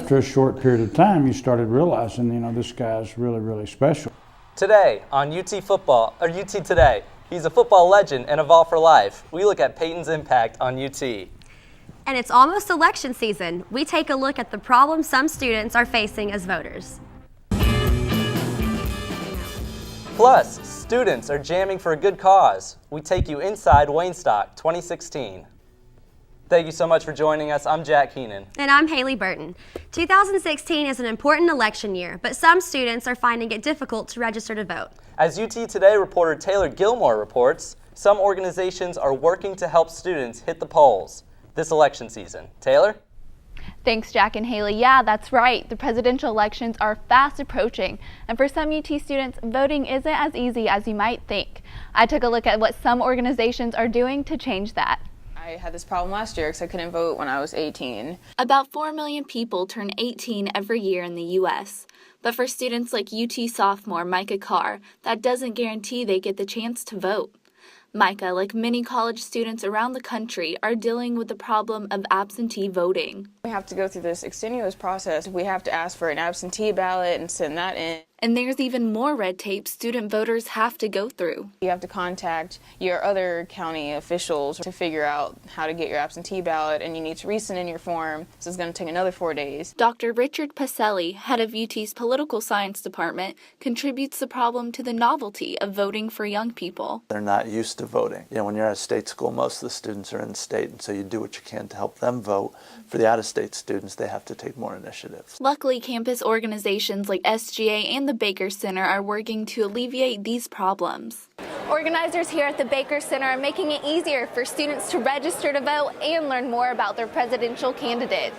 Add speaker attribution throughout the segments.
Speaker 1: after a short period of time, you started realizing, this guy's really, really special.
Speaker 2: Today on UT Today, he's a football legend and Evolve for Life. We look at Peyton's impact on UT.
Speaker 3: And it's almost election season. We take a look at the problems some students are facing as voters.
Speaker 2: Plus, students are jamming for a good cause. We take you inside Waynestock 2016. Thank you so much for joining us. I'm Jack Heenan.
Speaker 3: And I'm Haley Burton. 2016 is an important election year, but some students are finding it difficult to register to vote.
Speaker 2: As UT Today reporter Taylor Gilmore reports, some organizations are working to help students hit the polls this election season. Taylor?
Speaker 4: Thanks, Jack and Haley. Yeah, that's right. The presidential elections are fast approaching, and for some UT students, voting isn't as easy as you might think. I took a look at what some organizations are doing to change that.
Speaker 5: I had this problem last year because I couldn't vote when I was 18.
Speaker 4: About 4 million people turn 18 every year in the U.S., but for students like UT sophomore Micah Carr, that doesn't guarantee they get the chance to vote. Micah, like many college students around the country, are dealing with the problem of absentee voting.
Speaker 5: We have to go through this extenuous process. We have to ask for an absentee ballot and send that in.
Speaker 4: And there's even more red tape student voters have to go through.
Speaker 5: You have to contact your other county officials to figure out how to get your absentee ballot, and you need to resend in your form. This is going to take another 4 days.
Speaker 4: Dr. Richard Pacelli, head of UT's political science department, contributes the problem to the novelty of voting for young people.
Speaker 6: They're not used to voting. When you're at a state school, most of the students are in state, and so you do what you can to help them vote. For the out-of-state students, they have to take more initiatives.
Speaker 4: Luckily, campus organizations like SGA and the Baker Center are working to alleviate these problems. Organizers here at the Baker Center are making it easier for students to register to vote and learn more about their presidential candidates.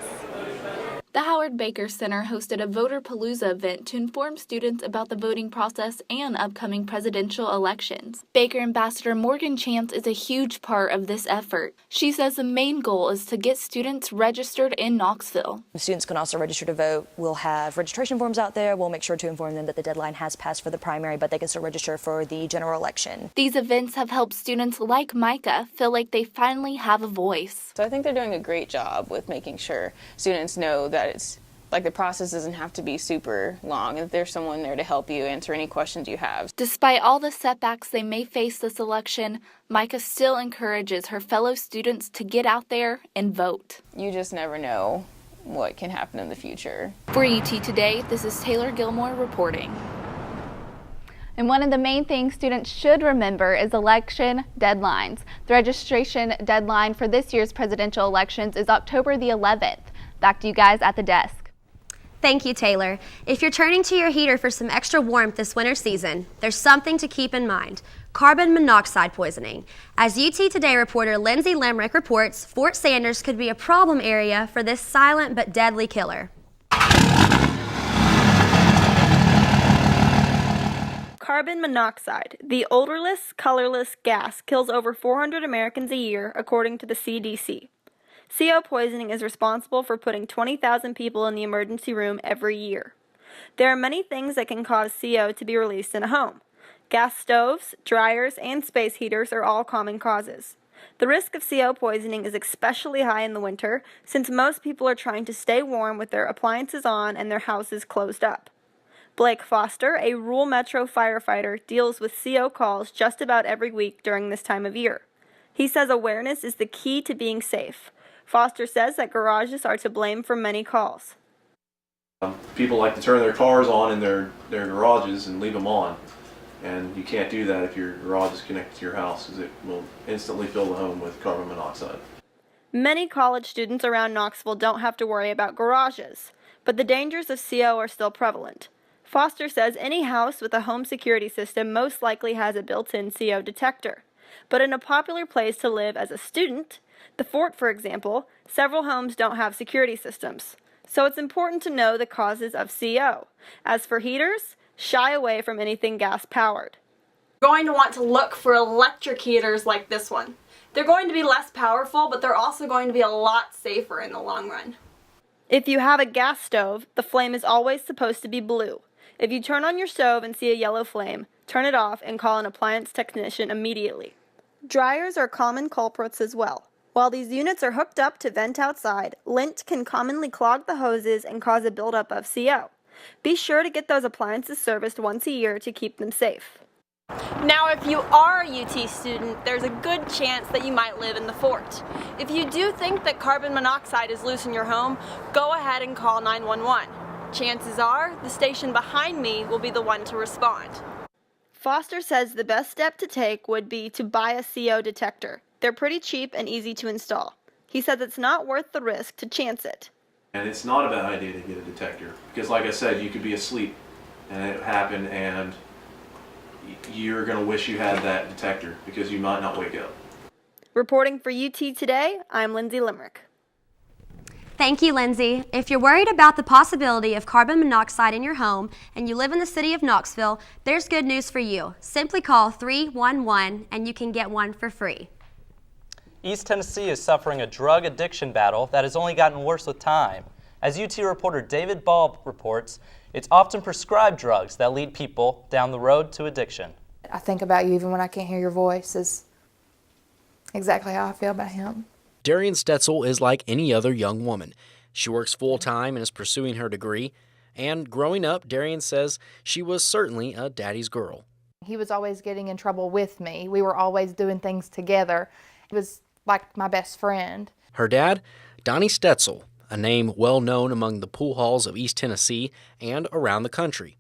Speaker 4: The Howard Baker Center hosted a Voter Palooza event to inform students about the voting process and upcoming presidential elections. Baker Ambassador Morgan Chance is a huge part of this effort. She says the main goal is to get students registered in Knoxville.
Speaker 7: Students can also register to vote. We'll have registration forms out there. We'll make sure to inform them that the deadline has passed for the primary, but they can still register for the general election.
Speaker 4: These events have helped students like Micah feel like they finally have a voice.
Speaker 5: So I think they're doing a great job with making sure students know that it's like the process doesn't have to be super long, and there's someone there to help you answer any questions you have.
Speaker 4: Despite all the setbacks they may face this election, Micah still encourages her fellow students to get out there and vote.
Speaker 5: You just never know what can happen in the future.
Speaker 4: For UT Today, this is Taylor Gilmore reporting. And one of the main things students should remember is election deadlines. The registration deadline for this year's presidential elections is October the 11th. Back to you guys at the desk.
Speaker 3: Thank you, Taylor. If you're turning to your heater for some extra warmth this winter season, there's something to keep in mind: carbon monoxide poisoning. As UT Today reporter Lindsay Limerick reports, Fort Sanders could be a problem area for this silent but deadly killer.
Speaker 8: Carbon monoxide, the odorless, colorless gas, kills over 400 Americans a year, according to the CDC. CO poisoning is responsible for putting 20,000 people in the emergency room every year. There are many things that can cause CO to be released in a home. Gas stoves, dryers, and space heaters are all common causes. The risk of CO poisoning is especially high in the winter, since most people are trying to stay warm with their appliances on and their houses closed up. Blake Foster, a rural metro firefighter, deals with CO calls just about every week during this time of year. He says awareness is the key to being safe. Foster says that garages are to blame for many calls.
Speaker 9: People like to turn their cars on in their garages and leave them on. And you can't do that if your garage is connected to your house, because it will instantly fill the home with carbon monoxide.
Speaker 8: Many college students around Knoxville don't have to worry about garages, but the dangers of CO are still prevalent. Foster says any house with a home security system most likely has a built-in CO detector. But in a popular place to live as a student, the Fort, for example, several homes don't have security systems. So it's important to know the causes of CO. As for heaters, shy away from anything gas-powered.
Speaker 10: You're going to want to look for electric heaters like this one. They're going to be less powerful, but they're also going to be a lot safer in the long run.
Speaker 8: If you have a gas stove, the flame is always supposed to be blue. If you turn on your stove and see a yellow flame, turn it off and call an appliance technician immediately. Dryers are common culprits as well. While these units are hooked up to vent outside, lint can commonly clog the hoses and cause a buildup of CO. Be sure to get those appliances serviced once a year to keep them safe.
Speaker 10: Now, if you are a UT student, there's a good chance that you might live in the fort. If you do think that carbon monoxide is loose in your home, go ahead and call 911. Chances are, the station behind me will be the one to respond.
Speaker 8: Foster says the best step to take would be to buy a CO detector. They're pretty cheap and easy to install. He says it's not worth the risk to chance it.
Speaker 9: And it's not a bad idea to get a detector because, like I said, you could be asleep and it happened and you're going to wish you had that detector because you might not wake up.
Speaker 8: Reporting for UT Today, I'm Lindsay Limerick.
Speaker 3: Thank you, Lindsay. If you're worried about the possibility of carbon monoxide in your home and you live in the city of Knoxville, there's good news for you. Simply call 311 and you can get one for free.
Speaker 2: East Tennessee is suffering a drug addiction battle that has only gotten worse with time. As UT reporter David Ball reports, it's often prescribed drugs that lead people down the road to addiction.
Speaker 11: I think about you even when I can't hear your voice is exactly how I feel about him.
Speaker 12: Darian Stetzel is like any other young woman. She works full-time and is pursuing her degree. And growing up, Darian says she was certainly a daddy's girl.
Speaker 11: He was always getting in trouble with me. We were always doing things together. He was like my best friend.
Speaker 12: Her dad, Donnie Stetzel, a name well known among the pool halls of East Tennessee and around the country.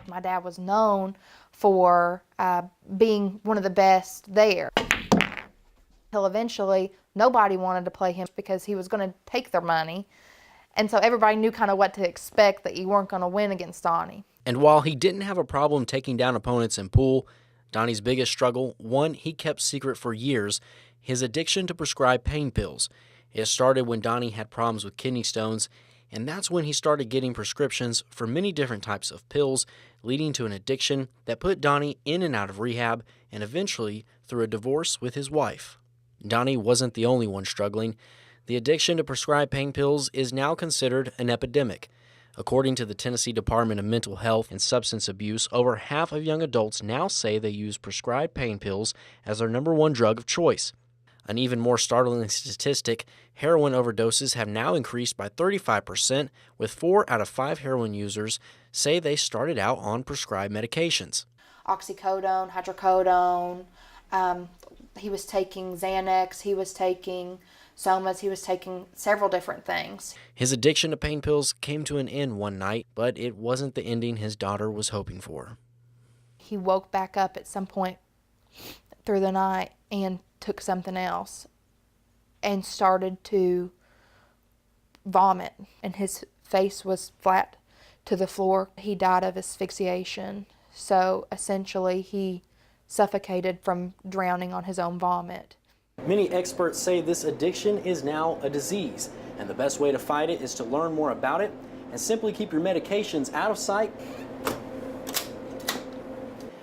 Speaker 11: My dad was known for being one of the best there. Until eventually, nobody wanted to play him because he was going to take their money. And so everybody knew kind of what to expect, that you weren't going to win against Donnie.
Speaker 12: And while he didn't have a problem taking down opponents in pool, Donnie's biggest struggle, one he kept secret for years, his addiction to prescribed pain pills. It started when Donnie had problems with kidney stones, and that's when he started getting prescriptions for many different types of pills, leading to an addiction that put Donnie in and out of rehab and eventually through a divorce with his wife. Donnie wasn't the only one struggling. The addiction to prescribed pain pills is now considered an epidemic. According to the Tennessee Department of Mental Health and Substance Abuse, over half of young adults now say they use prescribed pain pills as their number one drug of choice. An even more startling statistic, heroin overdoses have now increased by 35%, with 4 out of 5 heroin users say they started out on prescribed medications.
Speaker 11: Oxycodone, hydrocodone, he was taking Xanax, he was taking Somas, he was taking several different things.
Speaker 12: His addiction to pain pills came to an end one night, but it wasn't the ending his daughter was hoping for.
Speaker 11: He woke back up at some point through the night and took something else and started to vomit, and his face was flat to the floor. He died of asphyxiation, so essentially he suffocated from drowning on his own vomit.
Speaker 12: Many experts say this addiction is now a disease, and the best way to fight it is to learn more about it and simply keep your medications out of sight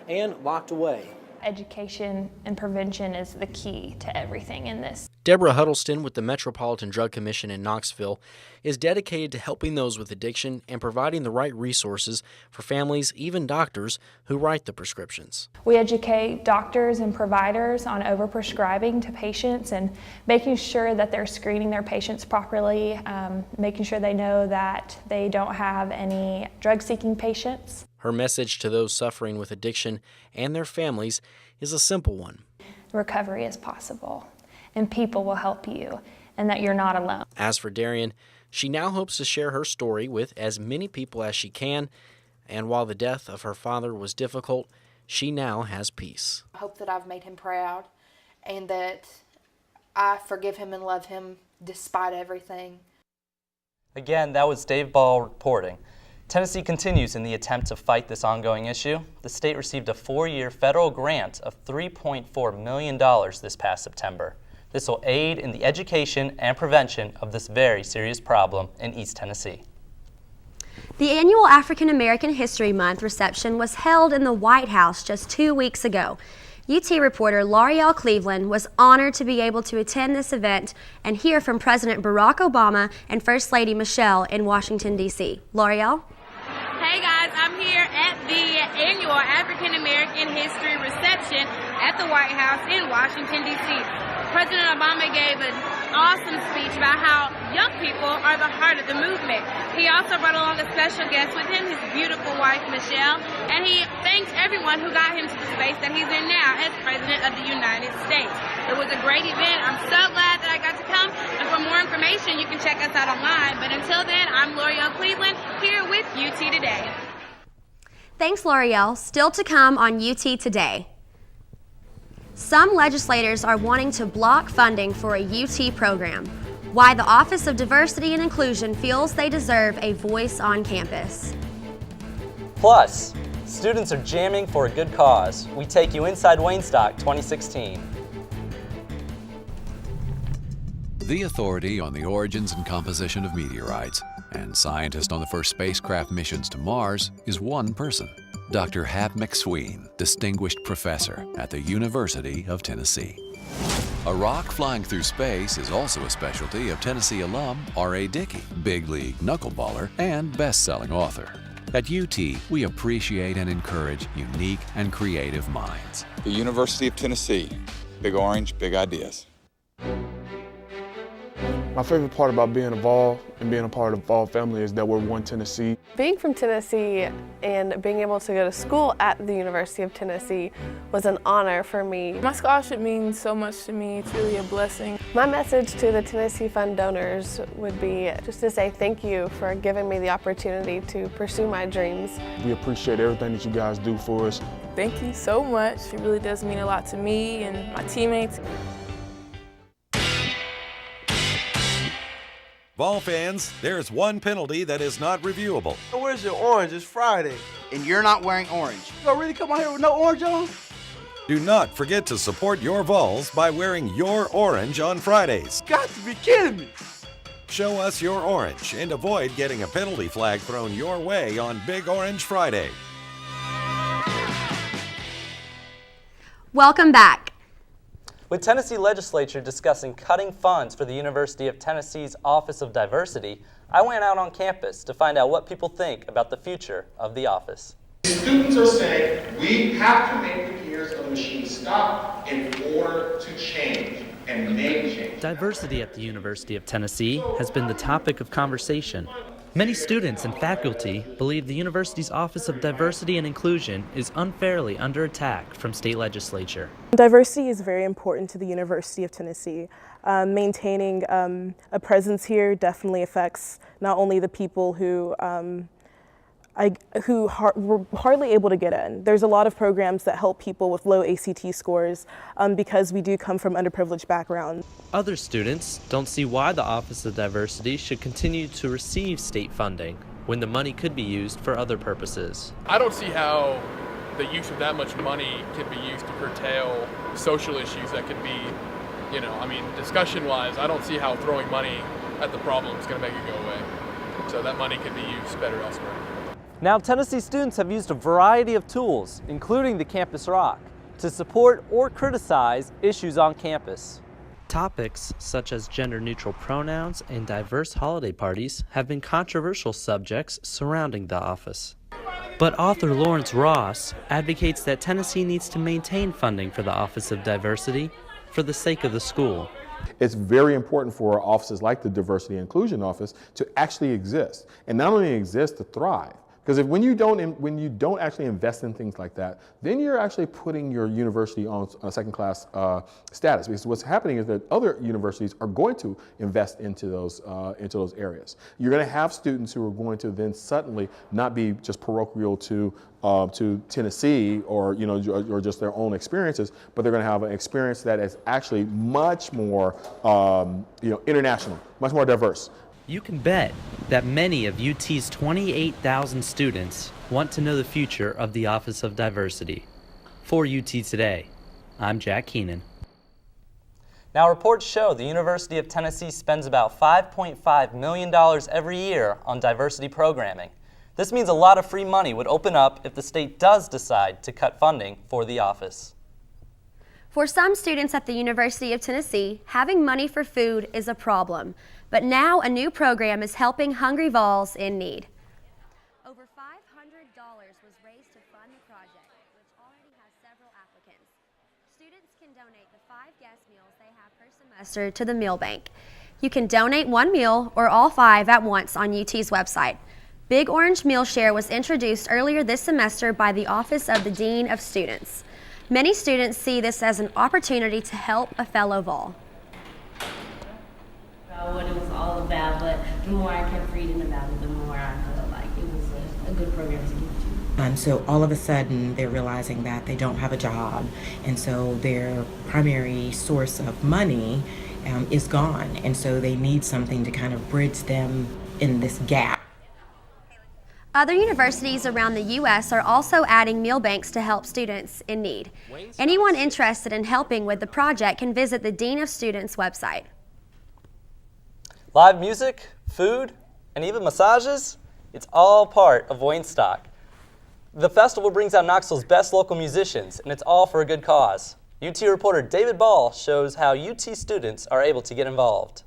Speaker 12: and locked away.
Speaker 13: Education and prevention is the key to everything in this.
Speaker 12: Deborah Huddleston with the Metropolitan Drug Commission in Knoxville is dedicated to helping those with addiction and providing the right resources for families, even doctors, who write the prescriptions.
Speaker 13: We educate doctors and providers on overprescribing to patients and making sure that they're screening their patients properly, making sure they know that they don't have any drug-seeking patients.
Speaker 12: Her message to those suffering with addiction and their families is a simple one.
Speaker 13: Recovery is possible, and people will help you, and that you're not alone.
Speaker 12: As for Darian, she now hopes to share her story with as many people as she can, and while the death of her father was difficult, she now has peace.
Speaker 11: I hope that I've made him proud and that I forgive him and love him despite everything.
Speaker 2: Again, that was Dave Ball reporting. Tennessee continues in the attempt to fight this ongoing issue. The state received a 4-year federal grant of $3.4 million this past September. This will aid in the education and prevention of this very serious problem in East Tennessee.
Speaker 3: The annual African American History Month reception was held in the White House just 2 weeks ago. UT reporter L'Oreal Cleveland was honored to be able to attend this event and hear from President Barack Obama and First Lady Michelle in Washington, D.C. L'Oreal?
Speaker 14: Hey guys, I'm here at the annual African American History Reception at the White House in Washington, D.C. President Obama gave an awesome speech about how young people are the heart of the movement. He also brought along a special guest with him, his beautiful wife, Michelle, and he thanked everyone who got him to the space that he's in now as President of the United States. It was a great event. I'm so glad that I got to come, and for more information, you can check us out online. But until then, I'm L'Oreal Cleveland, here with UT Today.
Speaker 3: Thanks, L'Oreal. Still to come on UT Today. Some legislators are wanting to block funding for a UT program. Why the Office of Diversity and Inclusion feels they deserve a voice on campus.
Speaker 2: Plus, students are jamming for a good cause. We take you inside Waynestock 2016.
Speaker 15: The authority on the origins and composition of meteorites and scientist on the first spacecraft missions to Mars is one person. Dr. Hap McSween, Distinguished Professor at the University of Tennessee. A rock flying through space is also a specialty of Tennessee alum R.A. Dickey, big league knuckleballer and best-selling author. At UT, we appreciate and encourage unique and creative minds.
Speaker 16: The University of Tennessee, Big Orange, big ideas.
Speaker 17: My favorite part about being involved and being a part of the Vol family is that we're one Tennessee.
Speaker 18: Being from Tennessee and being able to go to school at the University of Tennessee was an honor for me.
Speaker 19: My scholarship means so much to me. It's really a blessing.
Speaker 18: My message to the Tennessee Fund donors would be just to say thank you for giving me the opportunity to pursue my dreams.
Speaker 17: We appreciate everything that you guys do for us.
Speaker 19: Thank you so much. It really does mean a lot to me and my teammates.
Speaker 20: Vol fans, there's one penalty that is not reviewable.
Speaker 21: Where's your orange? It's Friday.
Speaker 22: And you're not wearing orange.
Speaker 21: You gonna really come out here with no orange on?
Speaker 20: Do not forget to support your Vols by wearing your orange on Fridays.
Speaker 21: Got to be kidding me.
Speaker 20: Show us your orange and avoid getting a penalty flag thrown your way on Big Orange Friday.
Speaker 3: Welcome back.
Speaker 2: With Tennessee legislature discussing cutting funds for the University of Tennessee's Office of Diversity, I went out on campus to find out what people think about the future of the office.
Speaker 23: Students are saying we have to make the gears of the machine stop in order to change and make change.
Speaker 2: Diversity at the University of Tennessee has been the topic of conversation. Many students and faculty believe the university's Office of Diversity and Inclusion is unfairly under attack from state legislature.
Speaker 24: Diversity is very important to the University of Tennessee. Maintaining a presence here definitely affects not only the people who were hardly able to get in. There's a lot of programs that help people with low ACT scores because we do come from underprivileged backgrounds.
Speaker 2: Other students don't see why the Office of Diversity should continue to receive state funding when the money could be used for other purposes.
Speaker 25: I don't see how the use of that much money can be used to curtail social issues that could be, discussion-wise, I don't see how throwing money at the problem is going to make it go away. So that money could be used better elsewhere.
Speaker 2: Now, Tennessee students have used a variety of tools, including the Campus Rock, to support or criticize issues on campus. Topics such as gender-neutral pronouns and diverse holiday parties have been controversial subjects surrounding the office. But author Lawrence Ross advocates that Tennessee needs to maintain funding for the Office of Diversity for the sake of the school.
Speaker 26: It's very important for offices like the Diversity and Inclusion Office to actually exist, and not only exist, to thrive. Because when you don't actually invest in things like that, then you're actually putting your university on a second-class status. Because what's happening is that other universities are going to invest into those areas. You're going to have students who are going to then suddenly not be just parochial to Tennessee or just their own experiences, but they're going to have an experience that is actually much more international, much more diverse.
Speaker 2: You can bet that many of UT's 28,000 students want to know the future of the Office of Diversity. For UT Today, I'm Jack Keenan. Now, reports show the University of Tennessee spends about $5.5 million every year on diversity programming. This means a lot of free money would open up if the state does decide to cut funding for the office.
Speaker 3: For some students at the University of Tennessee, having money for food is a problem. But now a new program is helping hungry Vols in need. Over $500 was raised to fund the project, which already has several applicants. Students can donate the 5 guest meals they have per semester to the meal bank. You can donate one meal or all 5 at once on UT's website. Big Orange Meal Share was introduced earlier this semester by the Office of the Dean of Students. Many students see this as an opportunity to help a fellow Vol.
Speaker 1: What it was all about, but the more I kept reading about it, the more I felt like it was a good program to give to.
Speaker 4: So all of a sudden they're realizing that they don't have a job, and so their primary source of money is gone, and so they need something to kind of bridge them in this gap.
Speaker 3: Other universities around the U.S. are also adding meal banks to help students in need. Anyone interested in helping with the project can visit the Dean of Students website.
Speaker 2: Live music, food, and even massages, it's all part of Waynestock. The festival brings out Knoxville's best local musicians, and it's all for a good cause. UT reporter David Ball shows how UT students are able to get involved.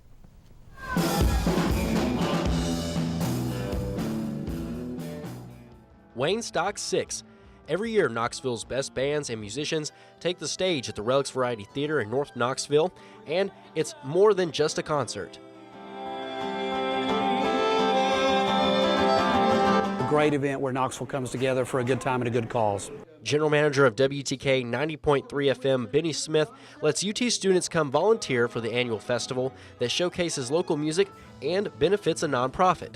Speaker 12: Waynestock 6. Every year, Knoxville's best bands and musicians take the stage at the Relics Variety Theater in North Knoxville, and it's more than just a concert.
Speaker 5: A great event where Knoxville comes together for a good time and a good cause.
Speaker 12: General Manager of WTK 90.3 FM, Benny Smith, lets UT students come volunteer for the annual festival that showcases local music and benefits a nonprofit.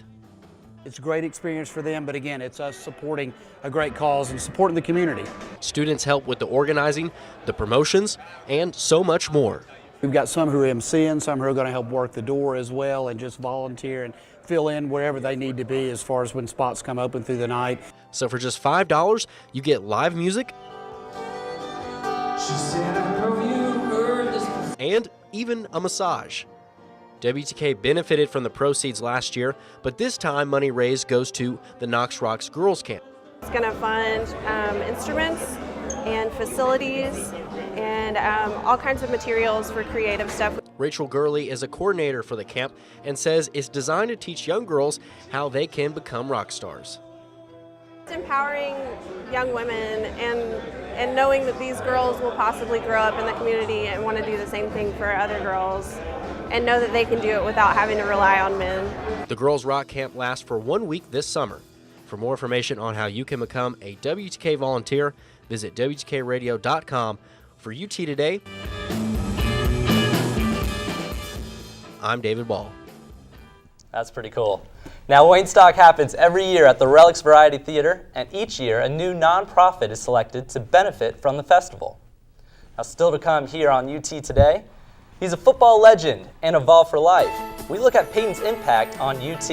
Speaker 5: It's a great experience for them, but again, it's us supporting a great cause and supporting the community.
Speaker 12: Students help with the organizing, the promotions, and so much more.
Speaker 5: We've got some who are MCing, some who are going to help work the door as well and just volunteer and fill in wherever they need to be as far as when spots come open through the night.
Speaker 12: So for just $5, you get live music and even a massage. WTK benefited from the proceeds last year, but this time money raised goes to the Knox Rocks Girls Camp.
Speaker 18: It's going to fund instruments and facilities and all kinds of materials for creative stuff.
Speaker 12: Rachel Gurley is a coordinator for the camp and says it's designed to teach young girls how they can become rock stars.
Speaker 18: It's empowering young women and knowing that these girls will possibly grow up in the community and want to do the same thing for other girls and know that they can do it without having to rely on men.
Speaker 12: The Girls Rock Camp lasts for 1 week this summer. For more information on how you can become a WTK volunteer, visit WTKradio.com. For UT Today, I'm David Ball.
Speaker 2: That's pretty cool. Now, Waynestock happens every year at the Relics Variety Theater, and each year a new nonprofit is selected to benefit from the festival. Now, still to come here on UT Today, he's a football legend and a Vol for life. We look at Peyton's impact on UT.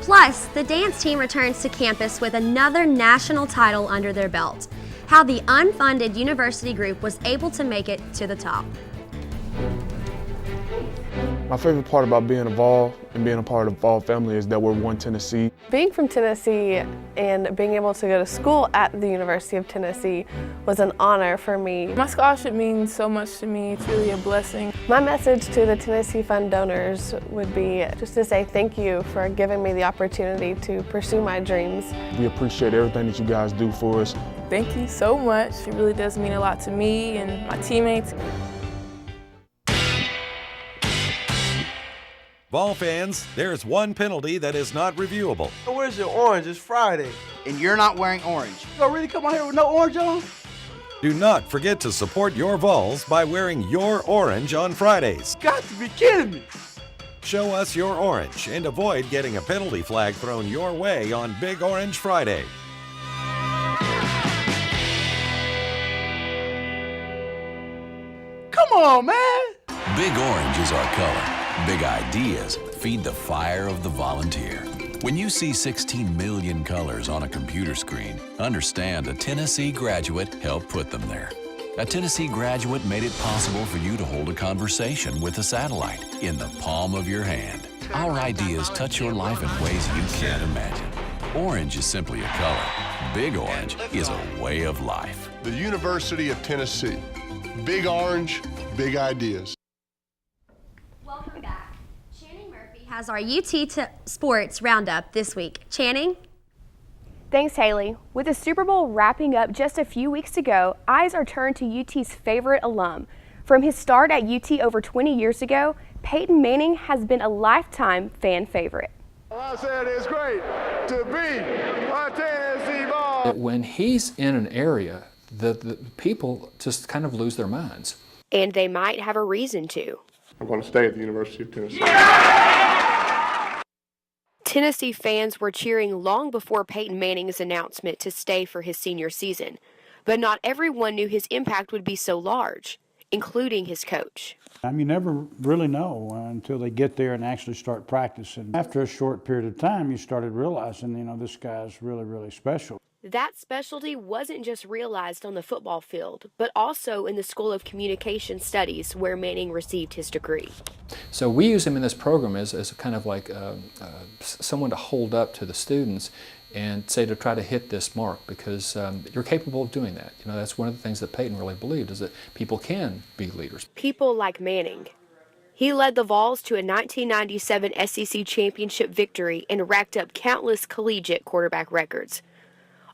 Speaker 3: Plus, the dance team returns to campus with another national title under their belt. How the unfunded university group was able to make it to the top.
Speaker 17: My favorite part about being a Vol and being a part of the Vol family is that we're one Tennessee.
Speaker 18: Being from Tennessee and being able to go to school at the University of Tennessee was an honor for me.
Speaker 19: My scholarship means so much to me. It's really a blessing.
Speaker 18: My message to the Tennessee Fund donors would be just to say thank you for giving me the opportunity to pursue my dreams.
Speaker 17: We appreciate everything that you guys do for us.
Speaker 19: Thank you so much. It really does mean a lot to me and my teammates.
Speaker 20: Vol fans, there's one penalty that is not reviewable.
Speaker 21: Where's your orange? It's Friday.
Speaker 22: And you're not wearing orange.
Speaker 21: You gonna really come out here with no orange on?
Speaker 20: Do not forget to support your Vols by wearing your orange on Fridays.
Speaker 21: Got to be kidding me.
Speaker 20: Show us your orange and avoid getting a penalty flag thrown your way on Big Orange Friday.
Speaker 21: Come on, man.
Speaker 15: Big Orange is our color. Big ideas feed the fire of the volunteer. When you see 16 million colors on a computer screen, understand a Tennessee graduate helped put them there. A Tennessee graduate made it possible for you to hold a conversation with a satellite in the palm of your hand. Our ideas touch your life in ways you can't imagine. Orange is simply a color. Big Orange is a way of life.
Speaker 6: The University of Tennessee. Big Orange, big ideas.
Speaker 3: Welcome back. Channing Murphy has our UT Sports Roundup this week. Channing?
Speaker 7: Thanks, Haley. With the Super Bowl wrapping up just a few weeks to go, eyes are turned to UT's favorite alum. From his start at UT over 20 years ago, Peyton Manning has been a lifetime fan favorite.
Speaker 21: I said it's great to be a Tennessee ball.
Speaker 8: When he's in an area, the people just kind of lose their minds.
Speaker 7: And they might have a reason to.
Speaker 21: I'm going to stay at the University of Tennessee.
Speaker 7: Tennessee fans were cheering long before Peyton Manning's announcement to stay for his senior season, but not everyone knew his impact would be so large, including his coach.
Speaker 9: You never really know until they get there and actually start practicing. After a short period of time, you started realizing, this guy's really, really special.
Speaker 7: That specialty wasn't just realized on the football field, but also in the School of Communication Studies, where Manning received his degree.
Speaker 8: So we use him in this program as kind of like someone to hold up to the students and say to try to hit this mark, because you're capable of doing that. That's one of the things that Peyton really believed, is that people can be leaders.
Speaker 7: People like Manning. He led the Vols to a 1997 SEC championship victory and racked up countless collegiate quarterback records.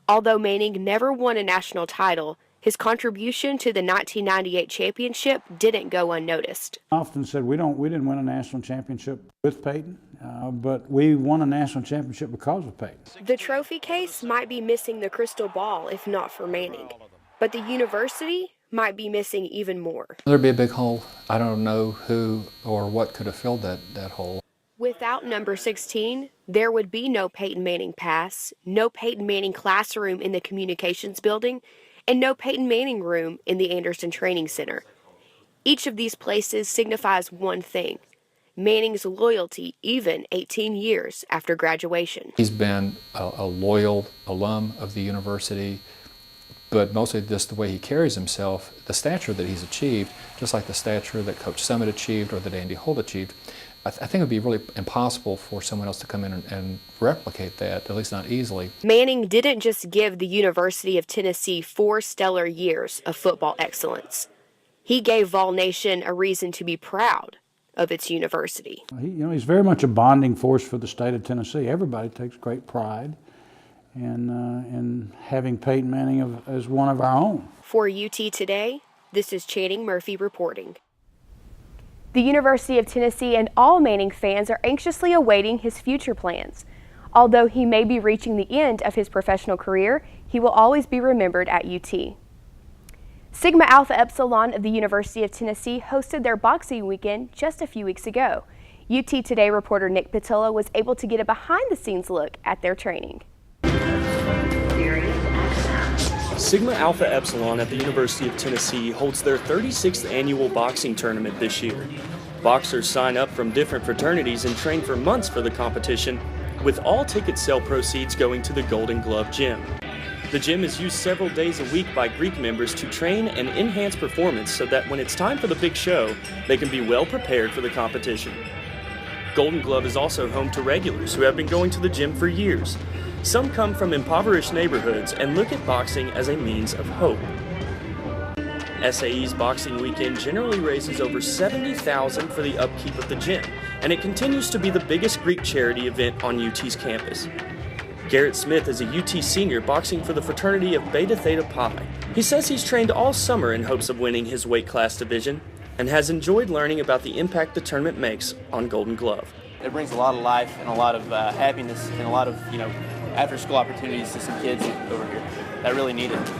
Speaker 7: Although Manning never won a national title, his contribution to the 1998 championship didn't go unnoticed.
Speaker 9: I often said we didn't win a national championship with Peyton, but we won a national championship because of Peyton.
Speaker 7: The trophy case might be missing the crystal ball if not for Manning, but the university might be missing even more.
Speaker 8: There'd be a big hole. I don't know who or what could have filled that hole.
Speaker 7: Without number 16, there would be no Peyton Manning pass, no Peyton Manning classroom in the communications building, and no Peyton Manning room in the Anderson Training Center. Each of these places signifies one thing: Manning's loyalty even 18 years after graduation.
Speaker 8: He's been a loyal alum of the university, but mostly just the way he carries himself, the stature that he's achieved, just like the stature that Coach Summit achieved or that Andy Holt achieved. I think it would be really impossible for someone else to come in and replicate that, at least not easily.
Speaker 7: Manning didn't just give the University of Tennessee 4 stellar years of football excellence. He gave Vol Nation a reason to be proud of its university.
Speaker 9: He's very much a bonding force for the state of Tennessee. Everybody takes great pride in having Peyton Manning as one of our own.
Speaker 7: For UT Today, this is Channing Murphy reporting. The University of Tennessee and all Manning fans are anxiously awaiting his future plans. Although he may be reaching the end of his professional career, he will always be remembered at UT. Sigma Alpha Epsilon of the University of Tennessee hosted their boxing weekend just a few weeks ago. UT Today reporter Nick Patilla was able to get a behind-the-scenes look at their training.
Speaker 10: Sigma Alpha Epsilon at the University of Tennessee holds their 36th annual boxing tournament this year. Boxers sign up from different fraternities and train for months for the competition, with all ticket sale proceeds going to the Golden Glove Gym. The gym is used several days a week by Greek members to train and enhance performance so that when it's time for the big show, they can be well prepared for the competition. Golden Glove is also home to regulars who have been going to the gym for years. Some come from impoverished neighborhoods and look at boxing as a means of hope. SAE's boxing weekend generally raises over $70,000 for the upkeep of the gym, and it continues to be the biggest Greek charity event on UT's campus. Garrett Smith is a UT senior boxing for the fraternity of Beta Theta Pi. He says he's trained all summer in hopes of winning his weight class division and has enjoyed learning about the impact the tournament makes on Golden Glove.
Speaker 11: It brings a lot of life and a lot of happiness and a lot of, after-school opportunities to some kids over here that really need it.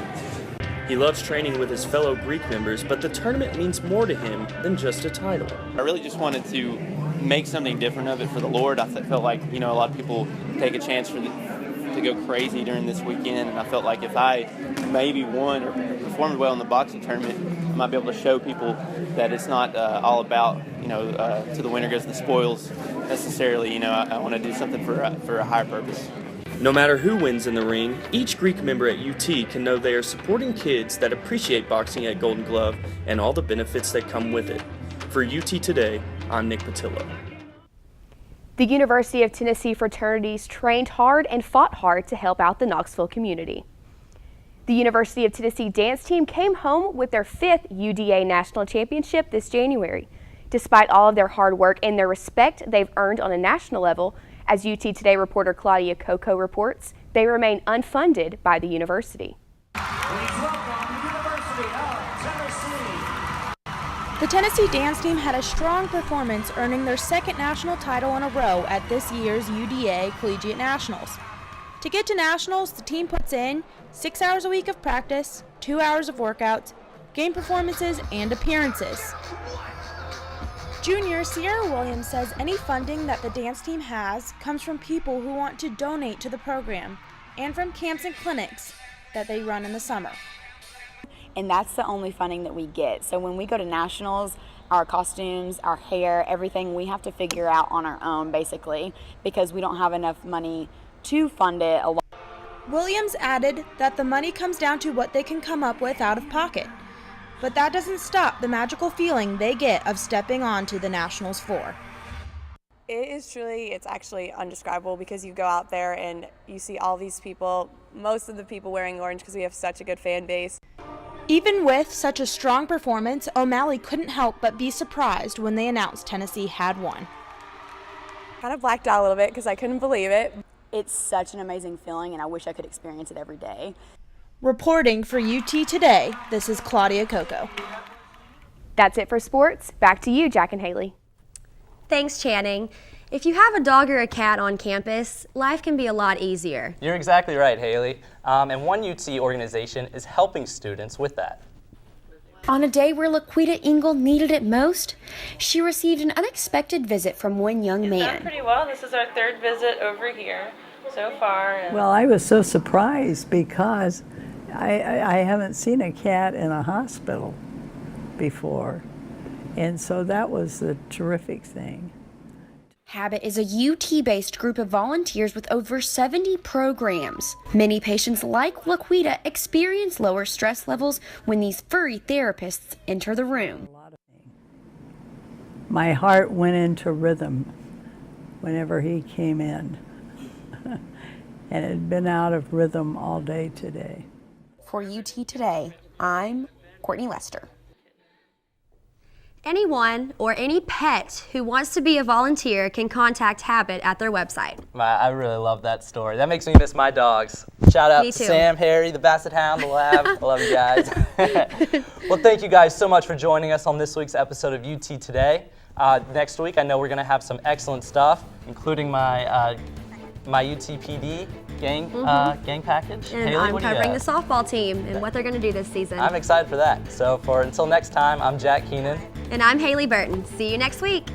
Speaker 10: He loves training with his fellow Greek members, but the tournament means more to him than just a title.
Speaker 11: I really just wanted to make something different of it for the Lord. I felt like, a lot of people take a chance to go crazy during this weekend, and I felt like if I maybe won or performed well in the boxing tournament, I might be able to show people that it's not all about, to the winner goes the spoils necessarily. I want to do something for a higher purpose.
Speaker 10: No matter who wins in the ring, each Greek member at UT can know they are supporting kids that appreciate boxing at Golden Glove and all the benefits that come with it. For UT Today, I'm Nick Patilla.
Speaker 7: The University of Tennessee fraternities trained hard and fought hard to help out the Knoxville community. The University of Tennessee dance team came home with their 5th UDA National Championship this January. Despite all of their hard work and their respect they've earned on a national level, as UT Today reporter Claudia Coco reports, they remain unfunded by the university.
Speaker 13: Please welcome the University of Tennessee. The Tennessee dance team had a strong performance, earning their second national title in a row at this year's UDA Collegiate Nationals. To get to nationals, the team puts in 6 hours a week of practice, 2 hours of workouts, game performances, and appearances. Junior Sierra Williams says any funding that the dance team has comes from people who want to donate to the program and from camps and clinics that they run in the summer.
Speaker 14: And that's the only funding that we get. So when we go to nationals, our costumes, our hair, everything we have to figure out on our own basically because we don't have enough money to fund it alone.
Speaker 13: Williams added that the money comes down to what they can come up with out of pocket. But that doesn't stop the magical feeling they get of stepping onto the nationals floor.
Speaker 16: It's actually indescribable because you go out there and you see all these people, most of the people wearing orange because we have such a good fan base.
Speaker 13: Even with such a strong performance, O'Malley couldn't help but be surprised when they announced Tennessee had won.
Speaker 16: Kind of blacked out a little bit because I couldn't believe it.
Speaker 14: It's such an amazing feeling and I wish I could experience it every day.
Speaker 13: Reporting for UT Today, this is Claudia Coco.
Speaker 7: That's it for sports. Back to you, Jack and Haley.
Speaker 3: Thanks, Channing. If you have a dog or a cat on campus, life can be a lot easier.
Speaker 2: You're exactly right, Haley. And one UT organization is helping students with that.
Speaker 23: On a day where Laquita Engel needed it most, she received an unexpected visit from one young man.
Speaker 24: It's done pretty well. This is our third visit over here so far.
Speaker 25: Well, I was so surprised because I haven't seen a cat in a hospital before. And so that was the terrific thing.
Speaker 23: Habit is a UT-based group of volunteers with over 70 programs. Many patients like Laquita experience lower stress levels when these furry therapists enter the room.
Speaker 25: My heart went into rhythm whenever he came in. And it had been out of rhythm all day today.
Speaker 23: For UT Today, I'm Courtney Lester.
Speaker 3: Anyone or any pet who wants to be a volunteer can contact Habit at their website.
Speaker 2: I really love that story. That makes me miss my dogs. Shout out
Speaker 3: Me
Speaker 2: to
Speaker 3: too.
Speaker 2: Sam, Harry, the Basset Hound, the Lab. I love you guys. Well, thank you guys so much for joining us on this week's episode of UT Today. Next week, I know we're going to have some excellent stuff, including my UTPD gang package.
Speaker 3: And
Speaker 2: Haley,
Speaker 3: I'm
Speaker 2: what do you
Speaker 3: covering the
Speaker 2: have?
Speaker 3: softball team and what they're going to do this season.
Speaker 2: I'm excited for that. So until next time, I'm Jack Keenan.
Speaker 3: And I'm Haley Burton. See you next week.